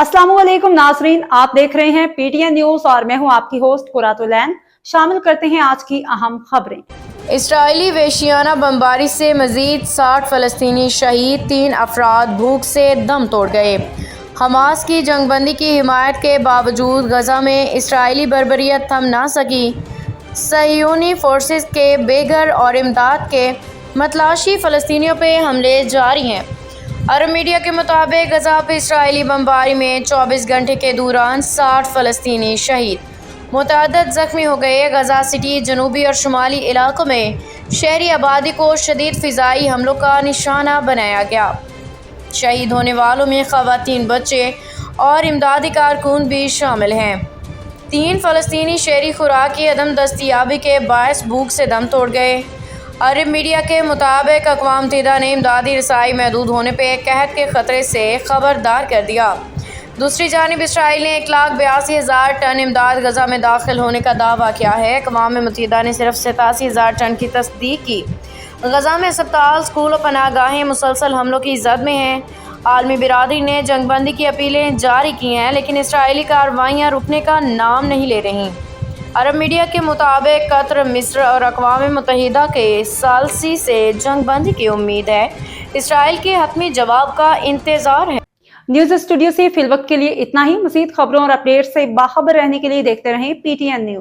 अस्सलाम वालेकुम नाजरीन, आप देख रहे हैं पीटीएन न्यूज और मैं हूं आपकी होस्ट कुरातुलैन। शामिल करते हैं आज की अहम खबरें। इसराइली वेशियाना बमबारी से मजीद 60 फलस्तीनी शहीद, 3 अफराद भूख से दम तोड़ गए। हमास की जंगबंदी की हिमायत के बावजूद गजा में इसराइली बर्बरियत थम ना सकी। सहियूनी फोर्सेस के बेघर और इमदाद के मतलाशी फलस्तीनियों पे हमले जारी हैं। अरब मीडिया के मुताबिक गजा पर इसराइली बमबारी में 24 घंटे के दौरान 60 फलस्तीनी शहीद, मुतअद्दिद जख्मी हो गए। गजा सिटी, जनूबी और शुमाली इलाकों में शहरी आबादी को शदीद फ़िज़ाई हमलों का निशाना बनाया गया। शहीद होने वालों में ख़वातीन, बच्चे और इमदादी कारकुन भी शामिल हैं। 3 फ़लस्तीनी शहरी खुराक की अदम दस्तयाबी के बायस भूख से दम तोड़ गए। अरब मीडिया के मुताबिक अक़वाम मुत्तहिदा ने इमदादी रसाई महदूद होने पर कहत के ख़तरे से ख़बरदार कर दिया। दूसरी जानिब इसराइल ने 1,82,000 टन इमदाद गजा में दाखिल होने का दावा किया है। अक़वाम मुत्तहिदा ने सिर्फ 87,000 टन की तस्दीक की। गजा में अस्पताल, स्कूल और पनाहगाहें मुसलसल हमलों की जद में हैं। आलमी बिरादरी ने जंगबंदी की अपीलें जारी की हैं, लेकिन इसराइली कार्रवाइयाँ रुकने का नाम नहीं ले रहीं। अरब मीडिया के मुताबिक कतर, मिस्र और अक़वाम मुत्तहिदा के सालसी से जंगबंदी की उम्मीद है। इसराइल के हतमी जवाब का इंतज़ार है। न्यूज स्टूडियो से फिलवक्त के लिए इतना ही। मज़ीद खबरों और अपडेट से बाखबर रहने के लिए देखते रहें पीटीएन न्यूज।